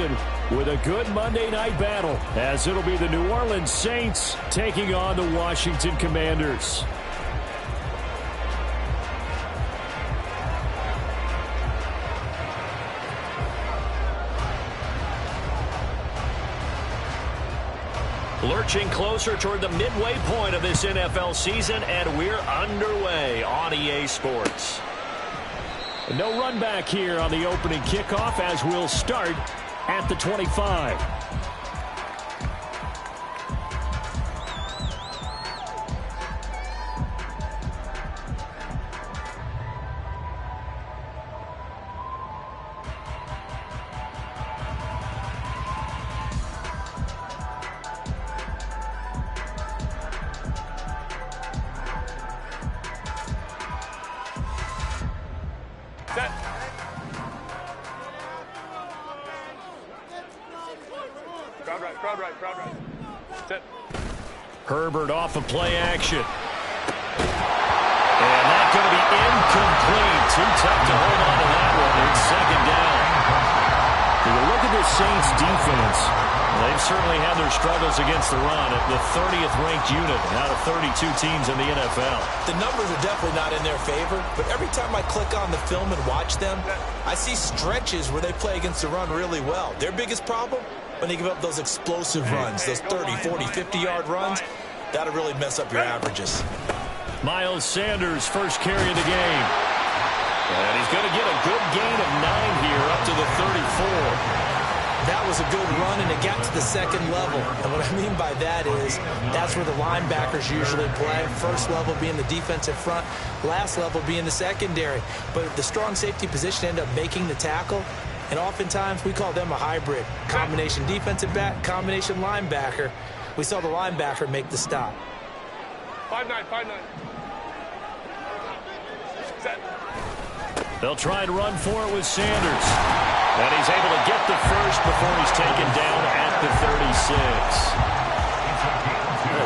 started with a good Monday night battle, as it'll be the New Orleans Saints taking on the Washington Commanders. Lurching closer toward the midway point of this NFL season, and we're underway on EA Sports. No run back here on the opening kickoff, as we'll start at the 25. Crowd right. Set. Herbert off of play action. And that's going to be incomplete. Too tough to hold on to that one. It's second down. When you look at the Saints defense, they've certainly had their struggles against the run at the 30th ranked unit out of 32 teams in the NFL. The numbers are definitely not in their favor, but every time I click on the film and watch them, I see stretches where they play against the run really well. Their biggest problem? When they give up those explosive runs, those 30, 40, 50-yard runs, that'll really mess up your averages. Miles Sanders, first carry of the game. And he's going to get a good gain of 9 here up to the 34. That was a good run, and it got to the second level. And what I mean by that is that's where the linebackers usually play. First level being the defensive front, last level being the secondary. But the strong safety position ended up making the tackle. And oftentimes, we call them a hybrid. Combination defensive back, combination linebacker. We saw the linebacker make the stop. 5-9. Set. They'll try and run for it with Sanders. And he's able to get the first before he's taken down at the 36.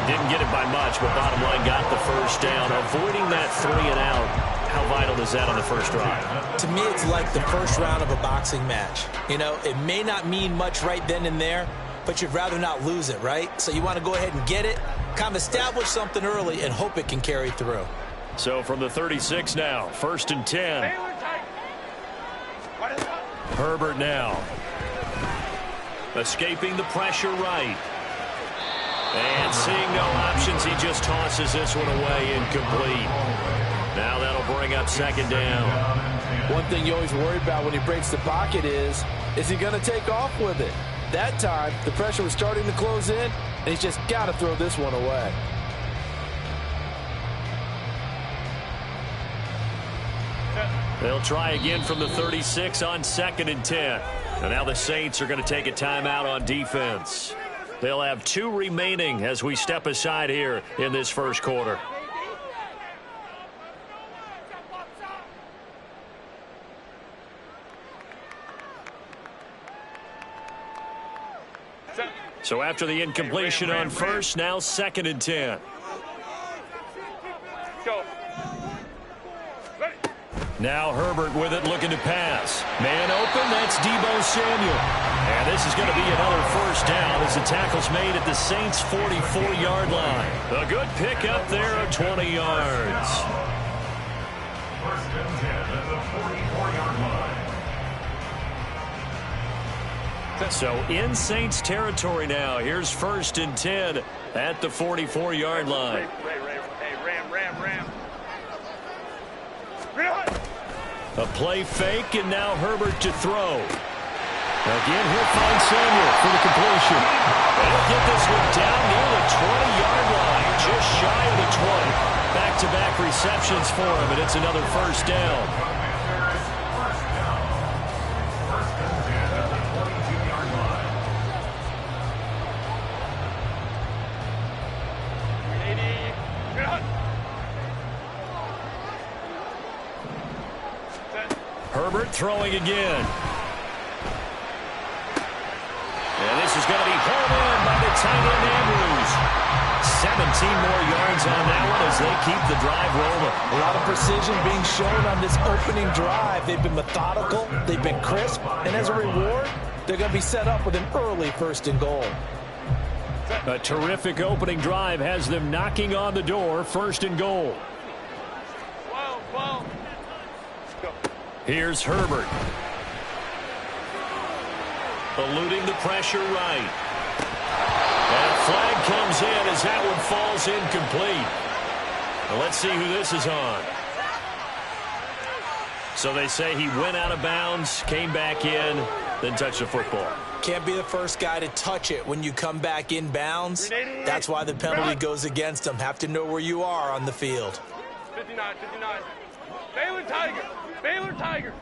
Didn't get it by much, but bottom line got the first down. Avoiding that 3 and out. How vital is that on the first drive? To me, it's like the first round of a boxing match. You know, it may not mean much right then and there, but you'd rather not lose it, right? So you want to go ahead and get it, kind of establish something early, and hope it can carry through. So from the 36 now, 1st and 10. Herbert now. Escaping the pressure right. And seeing no options, he just tosses this one away, incomplete. Now that'll bring up second down. One thing you always worry about when he breaks the pocket is he going to take off with it? That time, the pressure was starting to close in, and he's just got to throw this one away. They'll try again from the 36 on 2nd and 10. And now the Saints are going to take a timeout on defense. They'll have 2 remaining as we step aside here in this first quarter. So after the incompletion on first, now 2nd and 10. Go. Now Herbert with it, looking to pass. Man open, that's Deebo Samuel. And this is going to be another first down as the tackle's made at the Saints' 44-yard line. A good pickup there of 20 yards. First and 10 at the 44-yard line. So in Saints territory now. Here's 1st and 10 at the 44-yard line. A play fake, and now Herbert to throw. Again, he'll find Samuel for the completion. And he'll get this one down near the 20-yard line, just shy of the 20. Back-to-back receptions for him, and it's another first down. Herbert throwing again. And this is going to be home in by the tight end Andrews. 17 more yards on that one as they keep the drive rolling. A lot of precision being shown on this opening drive. They've been methodical, they've been crisp, and as a reward, they're going to be set up with an early 1st and goal. A terrific opening drive has them knocking on the door, 1st and goal. Here's Herbert. Eluding the pressure right. And a flag comes in as that one falls incomplete. Now let's see who this is on. So they say he went out of bounds, came back in, then touched the football. Can't be the first guy to touch it when you come back in bounds. That's why the penalty goes against them. Have to know where you are on the field. 59. Baylor Tiger. Baylor Tiger.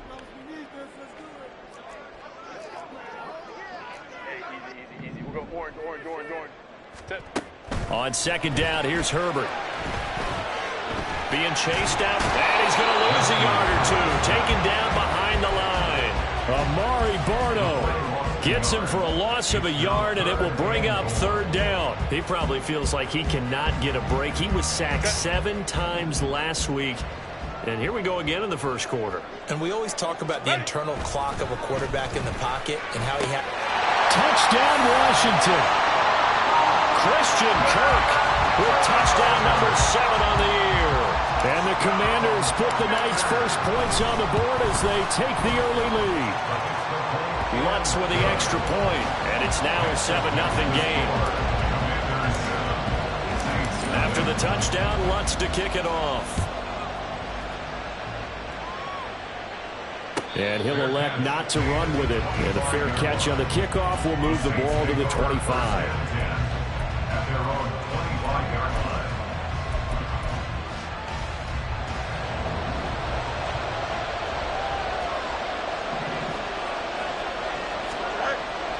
Hey, easy. We'll go orange. Tip. On 2nd down, here's Herbert. Being chased out, and he's going to lose a yard or two. Taken down behind the line. Amari Barno gets him for a loss of a yard, and it will bring up 3rd down. He probably feels like he cannot get a break. He was sacked 7 times last week. And here we go again in the 1st quarter. And we always talk about the internal clock of a quarterback in the pocket and how he had... Touchdown, Washington. Christian Kirk with touchdown number 7 on the year. And the Commanders put the night's first points on the board as they take the early lead. Lutz with the extra point, and it's now a 7-0 game. After the touchdown, Lutz to kick it off. And he'll elect not to run with it. And a fair catch on the kickoff will move the ball to the 25.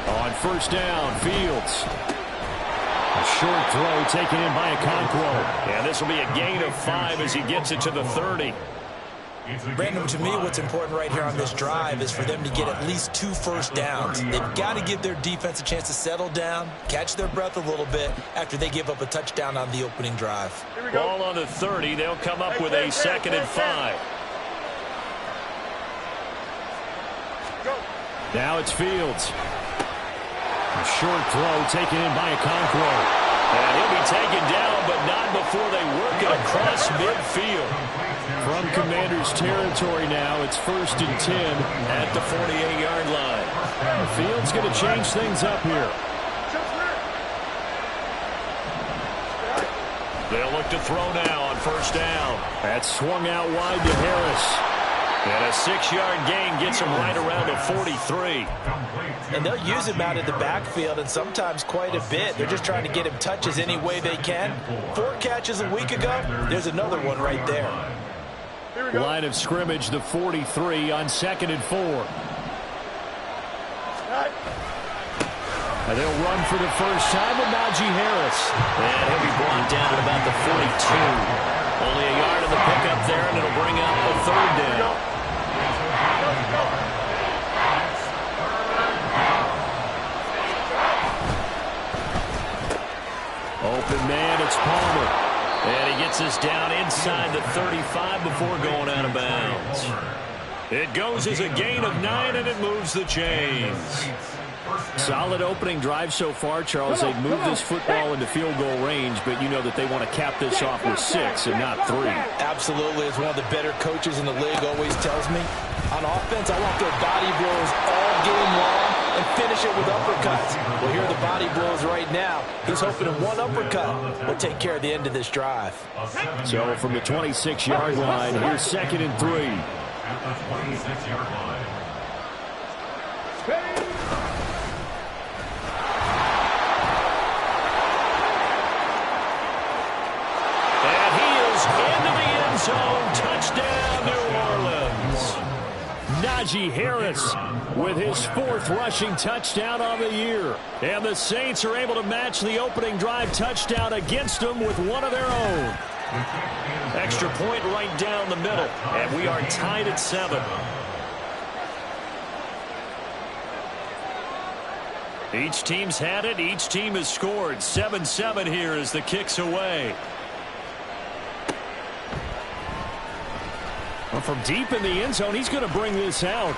On 1st down, Fields. A short throw taken in by Okonkwo. And this will be a gain of 5 as he gets it to the 30. Brandon, to me, what's important right here on this drive is for them to get at least 2 first downs. They've got to give their defense a chance to settle down, catch their breath a little bit after they give up a touchdown on the opening drive. Ball on the 30. They'll come up with a 2nd and 5. Now it's Fields. A short throw taken in by Okonkwo. And he'll be taken down, but not before they work it across midfield. From Commanders territory now, it's 1st and 10 at the 48-yard line. Fields going to change things up here. They'll look to throw now on 1st down. That's swung out wide to Harris. And a 6-yard gain gets him right around the 43. And they'll use him out in the backfield, and sometimes quite a bit. They're just trying to get him touches any way they can. 4 catches a week ago. There's another one right there. Line of scrimmage, the 43 on 2nd and 4. And they'll run for the first time with Najee Harris. And he'll be brought down at about the 42. Only a yard in the pickup there, and it'll bring up a 3rd down. Open man, it's Palmer. And he gets us down inside the 35 before going out of bounds. It goes as a gain of 9, and it moves the chains. Solid opening drive so far, Charles. They've moved this football into field goal range, but you know that they want to cap this off with 6 and not 3. Absolutely. As one of the better coaches in the league always tells me, on offense, I want their body blows all game long and finish it with uppercuts. Well, here are the body blows right now. He's hoping that one uppercut will take care of the end of this drive. So from the 26-yard line, here's 2nd and 3. At the 26-yard line. And he is into the end zone. Touchdown, New Orleans. Najee Harris with his 4th rushing touchdown on the year. And the Saints are able to match the opening drive touchdown against them with one of their own. Extra point right down the middle, and we are tied at 7. Each team's had it. Each team has scored. 7-7 here as the kick's away. Well, from deep in the end zone, he's going to bring this out.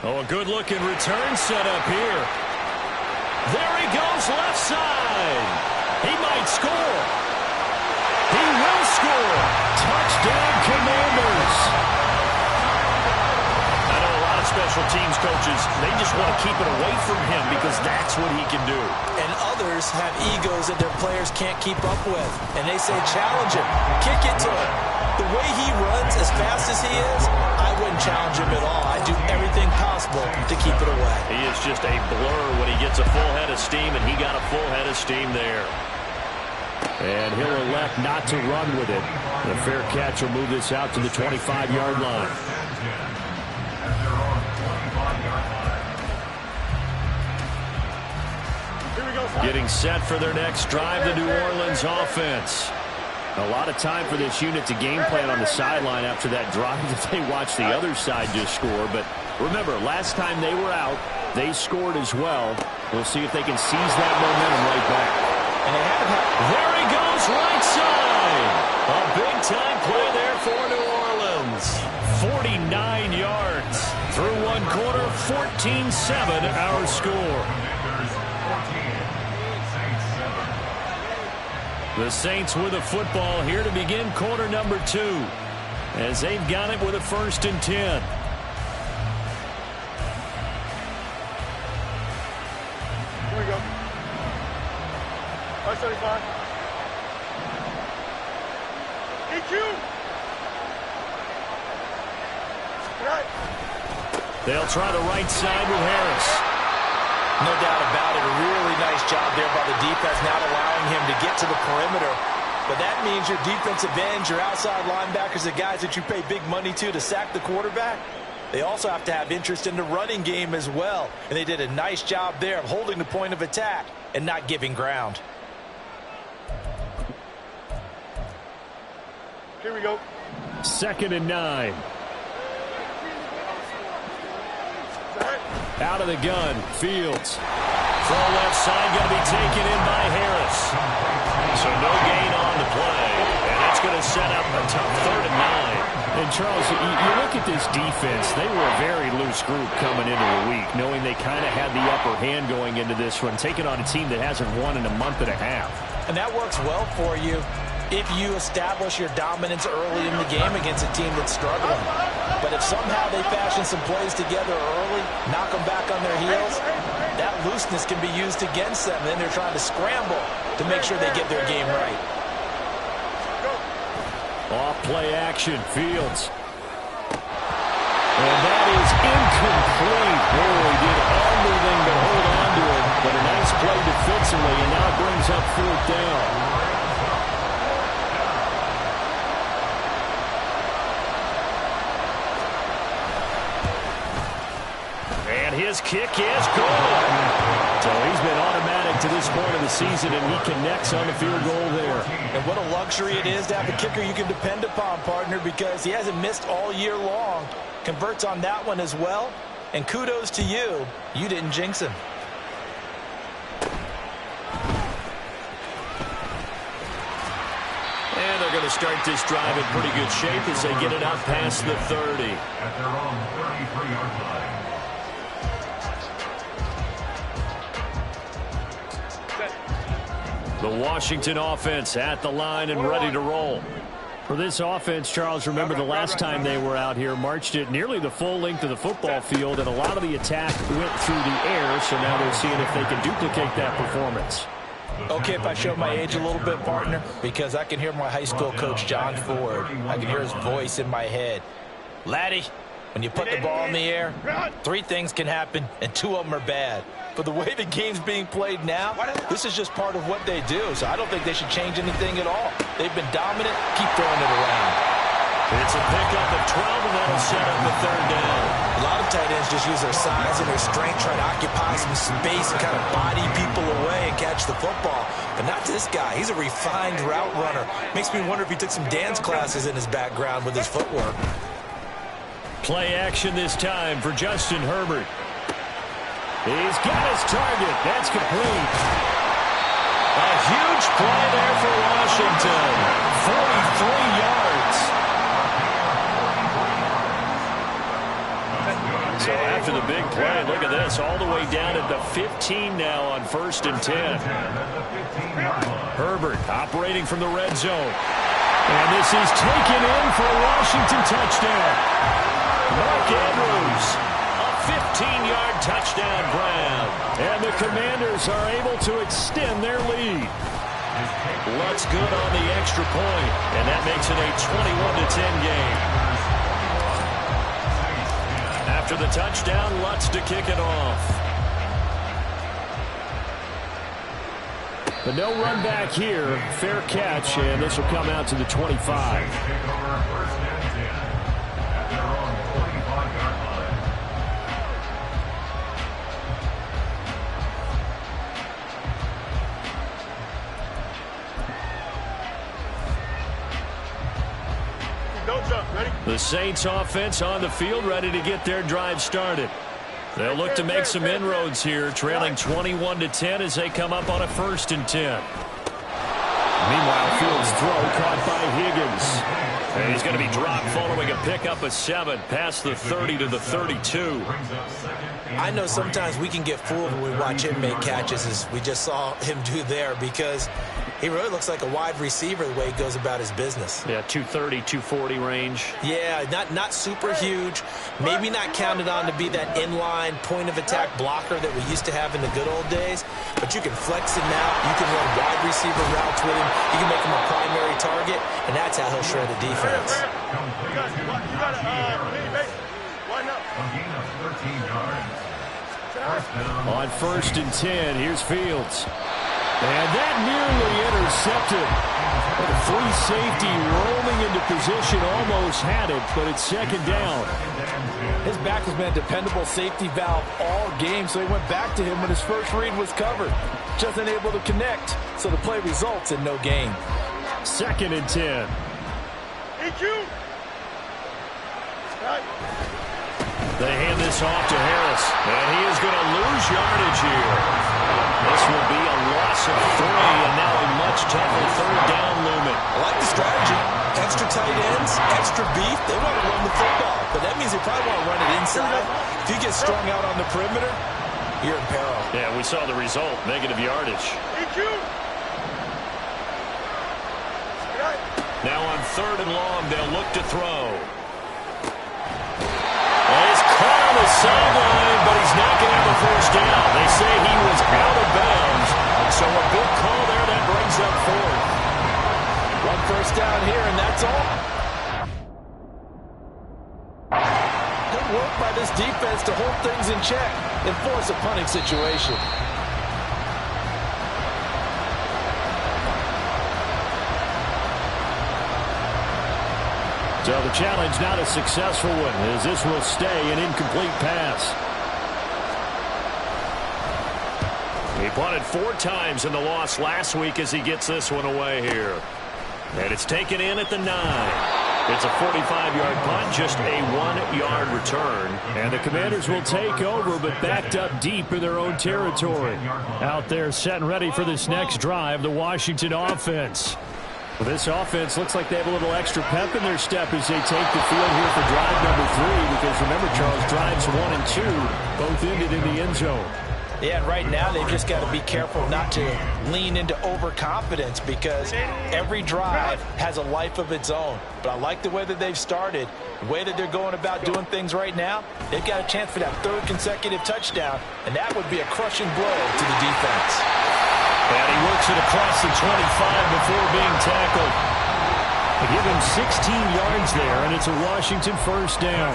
Oh, a good-looking return set up here. There he goes, left side. He might score. He will score. Touchdown, Commanders. I know a lot of special teams coaches, they just want to keep it away from him because that's what he can do. And others have egos that their players can't keep up with. And they say, challenge him. Kick it to him. The way he runs as fast as he is, I wouldn't challenge him at all. I'd do everything possible to keep it away. He is just a blur when he gets a full head of steam, and he got a full head of steam there. And he'll elect not to run with it. The fair catch will move this out to the 25-yard line. Getting set for their next drive, the New Orleans offense. A lot of time for this unit to game plan on the sideline after that drive that they watched the other side just score. But remember, last time they were out, they scored as well. We'll see if they can seize that momentum right back. And they have it. There he goes, right side. A big-time play there for New Orleans. 49 yards. Through one quarter, 14-7 our score. The Saints with a football here to begin quarter number 2 as they've got it with a 1st and 10. Here we go. 575. EQ. Right. They'll try the right side with Harris. No doubt about it. A really nice job there by the defense, not allowing him to get to the perimeter. But that means your defensive ends, your outside linebackers, the guys that you pay big money to sack the quarterback, they also have to have interest in the running game as well. And they did a nice job there of holding the point of attack and not giving ground. Here we go. 2nd and 9. Out of the gun, Fields. Throw left side, going to be taken in by Harris. So no gain on the play. And it's going to set up a tough 3rd and 9. And Charles, you look at this defense, they were a very loose group coming into the week, knowing they kind of had the upper hand going into this one, taking on a team that hasn't won in a month and a half. And that works well for you if you establish your dominance early in the game against a team that's struggling. But if somehow they fashion some plays together early, knock them back on their heels, that looseness can be used against them. Then they're trying to scramble to make sure they get their game right. Off play action, Fields. And that is incomplete. Boy, he did everything to hold on to it. But a nice play defensively, and now brings up 4th down. His kick is good. So he's been automatic to this point of the season, and he connects on the field goal there. And what a luxury it is to have a kicker you can depend upon, partner, because he hasn't missed all year long. Converts on that one as well. And kudos to you. You didn't jinx him. And they're going to start this drive in pretty good shape as they get it out past the 30. At their own 33-yard line. The Washington offense at the line and ready to roll. For this offense, Charles, remember the last time they were out here, marched it nearly the full length of the football field, and a lot of the attack went through the air, so now they're seeing if they can duplicate that performance. Okay, if I show my age a little bit, partner, because I can hear my high school coach, John Ford. I can hear his voice in my head. Laddie, when you put the ball in the air, 3 things can happen, and 2 of them are bad. But the way the game's being played now, this is just part of what they do. So I don't think they should change anything at all. They've been dominant. Keep throwing it around. It's a pickup of 12, and that'll set up the 3rd down. A lot of tight ends just use their size and their strength, try to occupy some space and kind of body people away and catch the football. But not this guy. He's a refined route runner. Makes me wonder if he took some dance classes in his background with his footwork. Play action this time for Justin Herbert. He's got his target. That's complete. A huge play there for Washington. 43 yards. So after the big play, look at this. All the way down at the 15 now on 1st and 10. Herbert operating from the red zone. And this is taken in for a Washington touchdown. Mark Andrews, a 15-yard touchdown grab. And the Commanders are able to extend their lead. Lutz good on the extra point, and that makes it a 21-10 game. After the touchdown, Lutz to kick it off. But no run back here. Fair catch, and this will come out to the 25. The Saints offense on the field, ready to get their drive started. They'll look to make some inroads here, trailing 21-10 as they come up on a 1st and 10. Meanwhile, Fields' throw caught by Higgins. And he's going to be dropped following a pickup of 7 past the 30 to the 32. I know sometimes we can get fooled when we watch him make catches, as we just saw him do there, because he really looks like a wide receiver the way he goes about his business. Yeah, 230, 240 range. Yeah, not super huge. Maybe not counted on to be that inline point-of-attack blocker that we used to have in the good old days. But you can flex him out. You can run wide receiver routes with him. You can make him a primary target, and that's how he'll shred a defense. On 1st and 10, here's Fields. And that nearly intercepted. The free safety rolling into position, almost had it, but it's 2nd down. His back has been a dependable safety valve all game, so he went back to him when his first read was covered. Just unable to connect, so the play results in no gain. 2nd and 10. They hand this off to Harris, and he is going to lose yardage here. This will be a loss of 3, and now a much tougher 3rd down looming. I like the strategy. Extra tight ends, extra beef. They want to run the football, but that means they probably want to run it inside. If you get strung out on the perimeter, you're in peril. Yeah, we saw the result, negative yardage. Now on 3rd and long, they'll look to throw. He's caught on the sideline, but he's not going to have a 1st down. They say he was out of bounds, so a good call there that brings up 4th. 1 first down here, and that's all. Good work by this defense to hold things in check and force a punting situation. So the challenge not a successful one, as this will stay an incomplete pass. He punted 4 times in the loss last week as he gets this one away here. And it's taken in at the 9. It's a 45-yard punt, just a 1-yard return. And the Commanders will take over, but backed up deep in their own territory. Out there set and ready for this next drive, the Washington offense. Well, this offense looks like they have a little extra pep in their step as they take the field here for drive number 3, because remember, Charles, drives 1 and 2 both ended in the end zone. Yeah, right now they've just got to be careful not to lean into overconfidence, because every drive has a life of its own. But I like the way that they've started, the way that they're going about doing things right now. They've got a chance for that 3rd consecutive touchdown, and that would be a crushing blow to the defense. And he works it across the 25 before being tackled. They give him 16 yards there, and it's a Washington 1st down.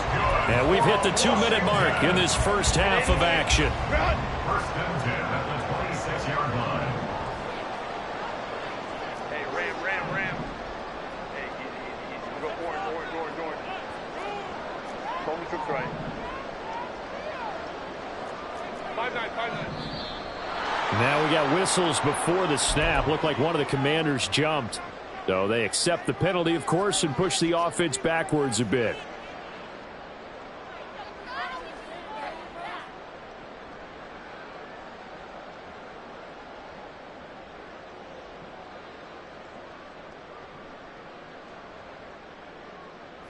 And we've hit the 2-minute mark in this first half of action. 1st and 10 at the 26-yard line. Hey, Ram. Hey, easy. We'll go orange. Call me troops right. 5-9. Now we got whistles before the snap. Looked like one of the Commanders jumped. So they accept the penalty, of course, and push the offense backwards a bit.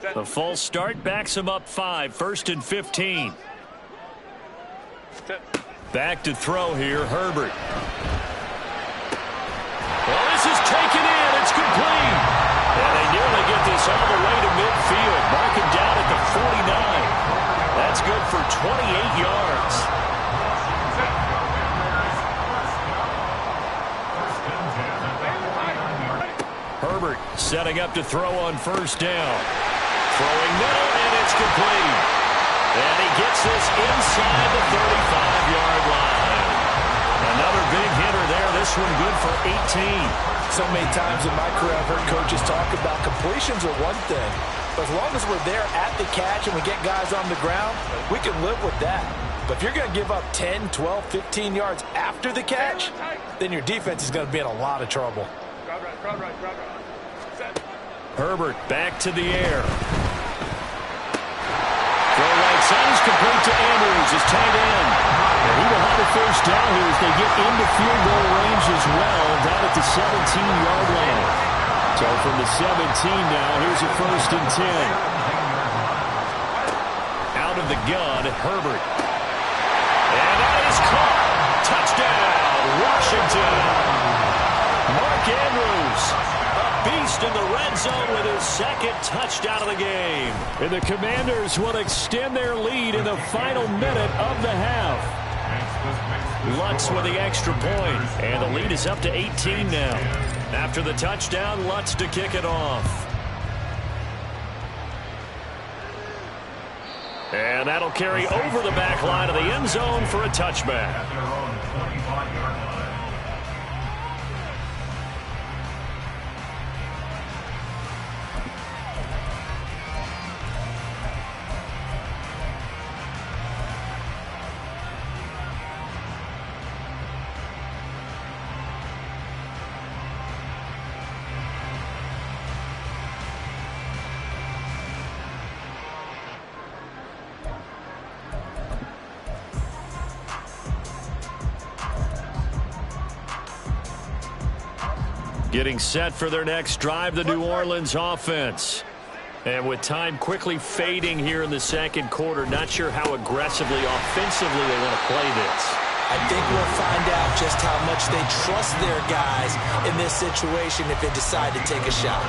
The false start backs him up 5, 1st and 15. Back to throw here, Herbert. Well, this is taken in. It's complete. And they nearly get this all the way to midfield. Mark him down at the 49. That's good for 28 yards. Herbert setting up to throw on 1st down. Throwing middle, and it's complete. And he gets this inside the 35-yard line. Another big hitter there. This one good for 18. So many times in my career I've heard coaches talk about completions are one thing. But as long as we're there at the catch and we get guys on the ground, we can live with that. But if you're going to give up 10, 12, 15 yards after the catch, then your defense is going to be in a lot of trouble. Herbert back to the air. Throw right side is complete to Andrews, his tight end. And he will have a 1st down here as they get into field goal range as well, down at the 17-yard line. So from the 17 now, here's a 1st and 10. Out of the gun, Herbert. And that is caught. Touchdown, Washington. Mark Andrews, a beast in the red zone with his 2nd touchdown of the game. And the Commanders will extend their lead in the final minute of the half. Lutz with the extra point, and the lead is up to 18 now. After the touchdown, Lutz to kick it off. And that'll carry over the back line of the end zone for a touchback. Getting set for their next drive, the New Orleans offense. And with time quickly fading here in the 2nd quarter, not sure how aggressively, offensively they want to play this. I think we'll find out just how much they trust their guys in this situation if they decide to take a shot.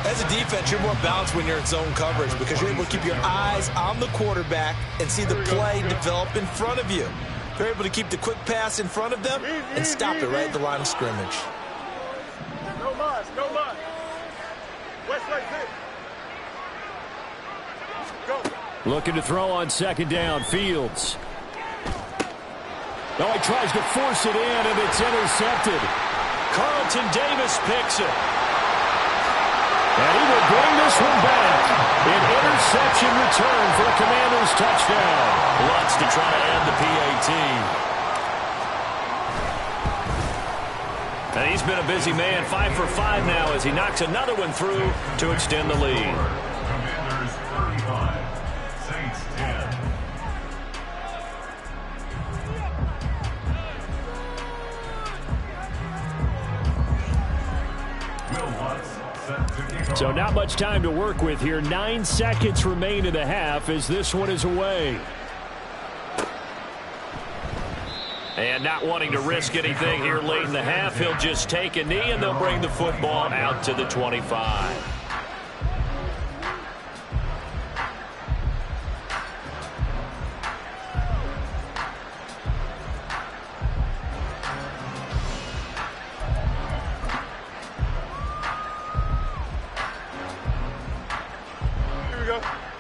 As a defense, you're more balanced when you're in zone coverage because you're able to keep your eyes on the quarterback and see the play develop in front of you. You're able to keep the quick pass in front of them and stop it right at the line of scrimmage. No line. West right there. Go. Looking to throw on 2nd down, Fields. Oh, he tries to force it in, and it's intercepted. Carlton Davis picks it. And he will bring this one back. An interception return for a Commanders touchdown. Lutz to try to add the PAT. And he's been a busy man, 5 for 5 now as he knocks another one through to extend the lead. Commanders 35, Saints 10. So not much time to work with here. 9 seconds remain in the half as this one is away. And not wanting to risk anything here late in the half, he'll just take a knee and they'll bring the football out to the 25.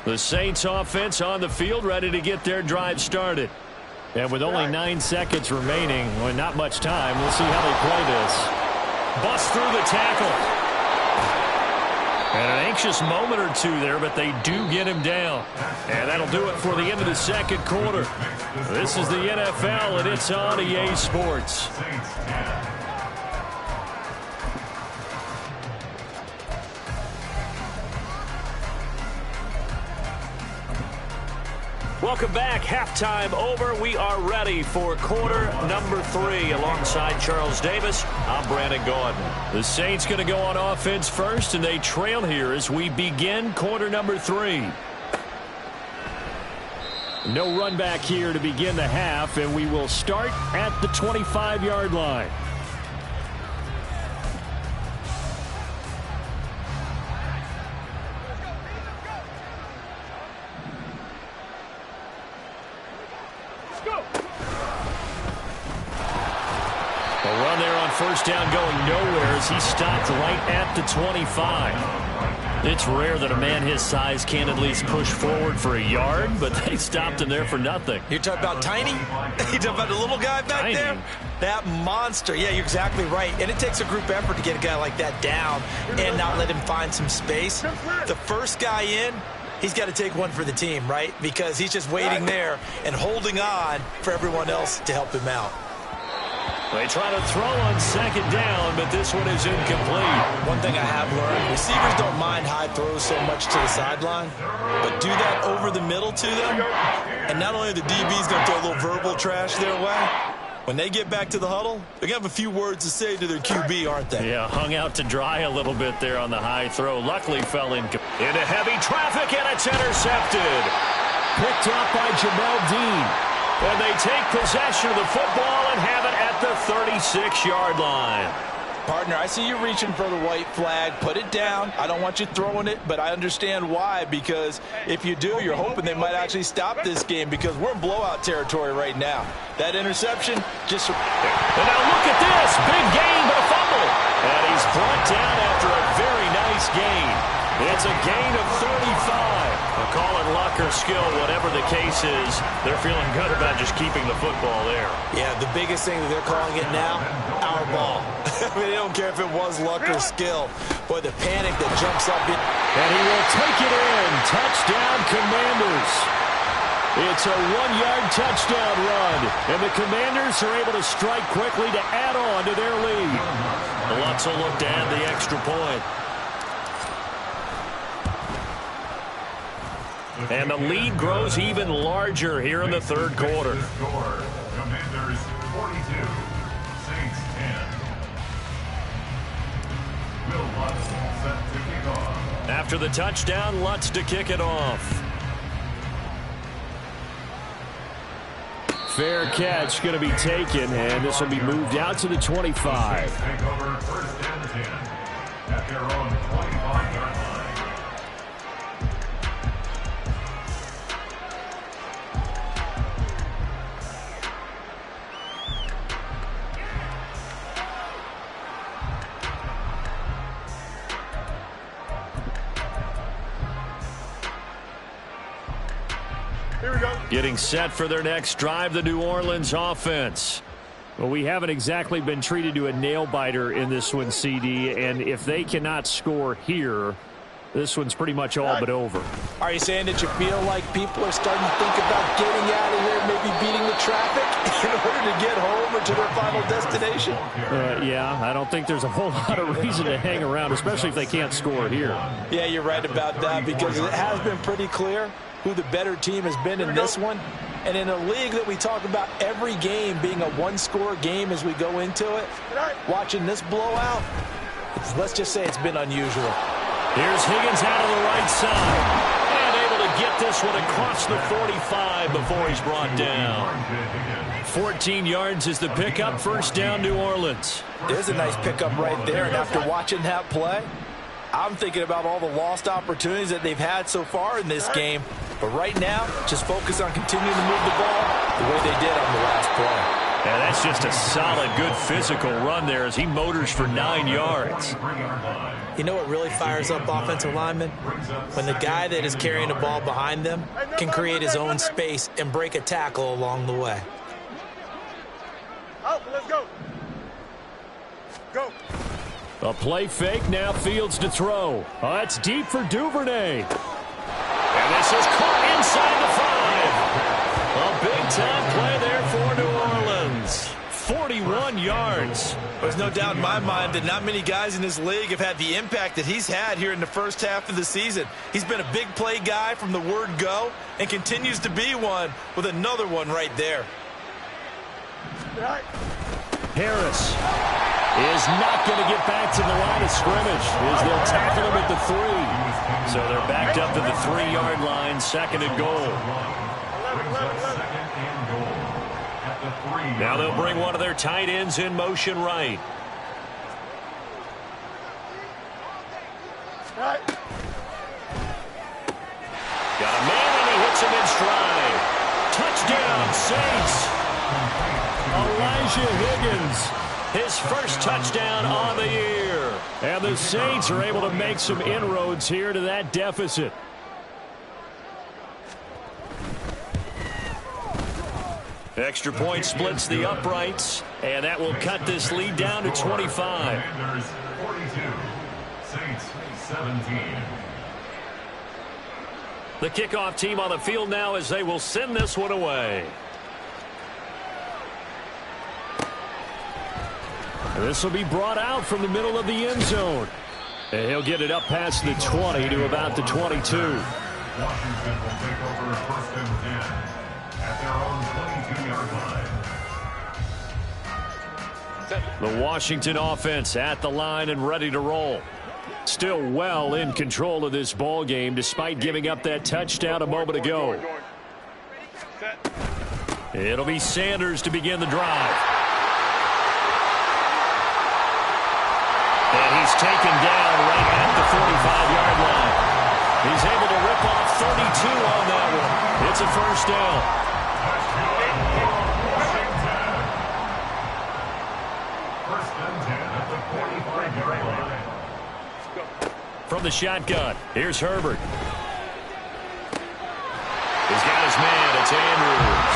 The Saints offense on the field ready to get their drive started. And with only 9 seconds remaining, well, not much time, we'll see how they play this. Bust through the tackle. And an anxious moment or two there, but they do get him down. And that'll do it for the end of the 2nd quarter. This is the NFL, and it's on EA Sports. Welcome back. Halftime over. We are ready for quarter number 3. Alongside Charles Davis, I'm Brandon Gordon. The Saints going to go on offense first, and they trail here as we begin quarter number 3. No run back here to begin the half, and we will start at the 25-yard line. A run there on first down going nowhere as he stopped right at the 25. It's rare that a man his size can at least push forward for a yard, but they stopped him there for nothing. You're talking about tiny? You're talking about the little guy back Tiny. there? That monster. Yeah, you're exactly right. And it takes a group effort to get a guy like that down and not let him find some space. The first guy in, he's got to take one for the team, right? Because he's just waiting there and holding on for everyone else to help him out. They try to throw on second down, but this one is incomplete. One thing I have learned, receivers don't mind high throws so much to the sideline, but do that over the middle to them, and not only are the DBs going to throw a little verbal trash their way, when they get back to the huddle, they're going to have a few words to say to their QB, aren't they? Yeah, hung out to dry a little bit there on the high throw. Luckily fell into heavy traffic, and it's intercepted. Picked up by Jamel Dean. And they take possession of the football and have it at the 36-yard line. Partner, I see you reaching for the white flag. Put it down. I don't want you throwing it, but I understand why. Because if you do, you're hoping they might actually stop this game because we're in blowout territory right now. That interception just... And now look at this. Big gain, but a fumble. And he's brought down after a very nice gain. It's a gain of 35. We'll call it luck or skill, whatever the case is. They're feeling good about just keeping the football there. Yeah, the biggest thing that they're calling it now, our ball. I mean, they don't care if it was luck or skill. Boy, the panic that jumps up. And he will take it in. Touchdown, Commanders. It's a 1-yard touchdown run. And the Commanders are able to strike quickly to add on to their lead. The Lutz will look to add the extra point. And the lead grows even larger here in the third quarter. Commanders 42, Saints 10. Will Lutz set to kick off. After the touchdown, Lutz to kick it off. Fair catch going to be taken, and this will be moved out to the 25. Take over first and 10 at their own 25-yard line. Here we go. Getting set for their next drive, the New Orleans offense. Well, we haven't exactly been treated to a nail-biter in this one, CD, and if they cannot score here, this one's pretty much all but over. Are you saying that you feel like people are starting to think about getting out of here, maybe beating the traffic in order to get home or to their final destination? Yeah, I don't think there's a whole lot of reason to hang around, especially if they can't score here. Yeah, you're right about that because it has been pretty clear who the better team has been in this one. And in a league that we talk about every game being a one-score game as we go into it, watching this blowout, let's just say it's been unusual. Here's Higgins out of the right side. And able to get this one across the 45 before he's brought down. 14 yards is the pickup. First down, New Orleans. There's a nice pickup right there. And after watching that play, I'm thinking about all the lost opportunities that they've had so far in this game. But right now, just focus on continuing to move the ball the way they did on the last play. Yeah, that's just a solid, good physical run there as he motors for 9 yards. You know what really fires up offensive linemen? When the guy that is carrying the ball behind them can create his own space and break a tackle along the way. Out, let's go. Go. A play fake, now Fields to throw. Oh, that's deep for Duvernay. And this is caught inside the 5. A big-time play there for New Orleans. 41 yards. There's no doubt in my mind that not many guys in this league have had the impact that he's had here in the first half of the season. He's been a big play guy from the word go and continues to be one with another one right there. Harris is not going to get back to the line of scrimmage as they'll tackle him at the 3. So they're backed up to the 3-yard line, 2nd and goal. Now they'll bring one of their tight ends in motion right. Got a man and he hits him in stride. Touchdown, Saints. Elijah Higgins, his first touchdown on the year. And the Saints are able to make some inroads here to that deficit. Extra point splits the uprights, and that will cut this lead down to 25. Commanders 42, Saints 17. The kickoff team on the field now as they will send this one away. This will be brought out from the middle of the end zone. And he'll get it up past the 20 to about the 22. Washington will take over 1st and 10 at their own 22-yard line. The Washington offense at the line and ready to roll. Still well in control of this ball game despite giving up that touchdown a moment ago. It'll be Sanders to begin the drive. And he's taken down right at the 45-yard line. He's able to rip off 32 on that one. It's a first down. From the shotgun, here's Herbert. He's got his man, it's Andrews.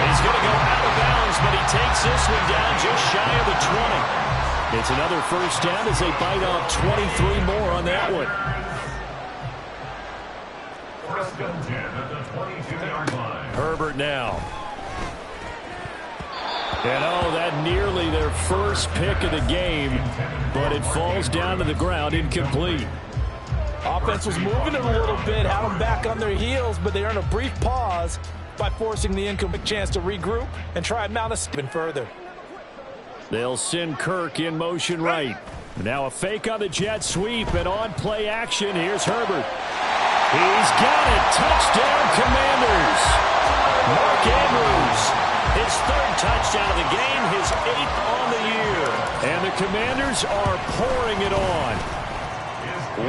He's going to go out of bounds, but he takes this one down just shy of the 20. It's another first down as they bite off 23 more on that one. First and 10 at the 22-yard line. Herbert now. And oh, that nearly their first pick of the game, but it falls down to the ground incomplete. Offense was moving it a little bit, had them back on their heels, but they earned a brief pause by forcing the incomplete chance to regroup and try and mount a step further. They'll send Kirk in motion right. Now a fake on the jet sweep and on play action. Here's Herbert. He's got it. Touchdown, Commanders. Mark Andrews, his 3rd touchdown of the game, his 8th on the year. And the Commanders are pouring it on.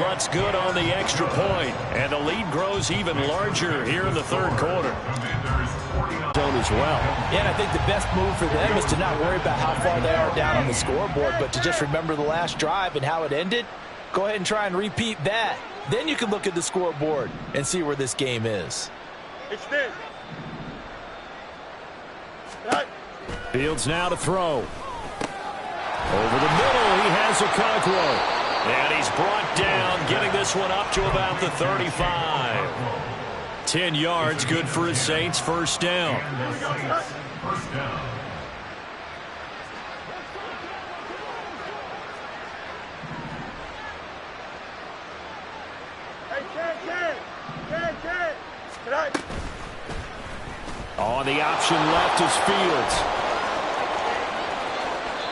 What's good on the extra point, and the lead grows even larger here in the 3rd quarter. Zone as well. Yeah, and I think the best move for them is to not worry about how far they are down on the scoreboard, but to just remember the last drive and how it ended. Go ahead and try and repeat that. Then you can look at the scoreboard and see where this game is. Fields now to throw. Over the middle, he has Okonkwo. And he's brought down, getting this one up to about the 35. 10 yards, good for his Saints, first down. First down. On the option left is Fields.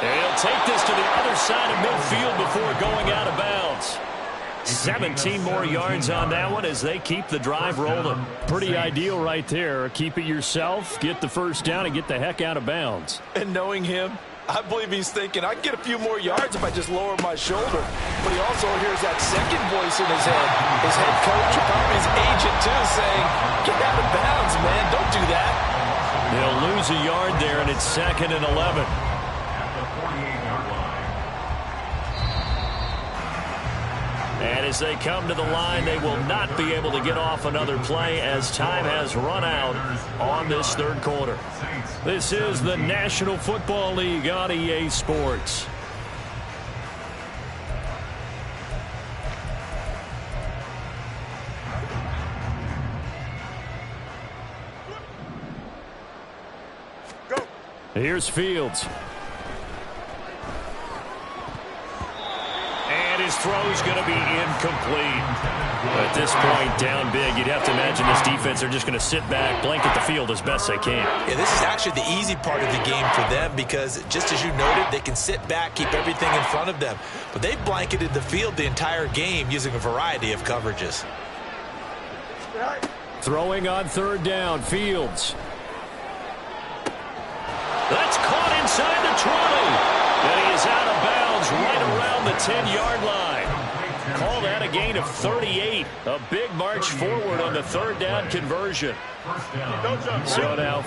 And he'll take this to the other side of midfield before going out of bounds. 17 more yards on that one as they keep the drive rolling. Pretty ideal right there. Keep it yourself, get the first down, and get the heck out of bounds. And knowing him, I believe he's thinking, I can get a few more yards if I just lower my shoulder. But he also hears that second voice in his head. His head coach, or probably his agent too, saying, get out of bounds, man. Don't do that. They'll lose a yard there, and it's 2nd and 11. And as they come to the line, they will not be able to get off another play as time has run out on this 3rd quarter. This is the National Football League on EA Sports. Here's Fields. His throw's going to be incomplete. At this point, down big, you'd have to imagine this defense are just going to sit back, blanket the field as best they can. Yeah, this is actually the easy part of the game for them because, just as you noted, they can sit back, keep everything in front of them. But they've blanketed the field the entire game using a variety of coverages. Throwing on third down, Fields. That's caught inside the 20. And he is out of bounds right around the 10-yard line. Call that a gain of 38. A big march forward on the third down conversion. So now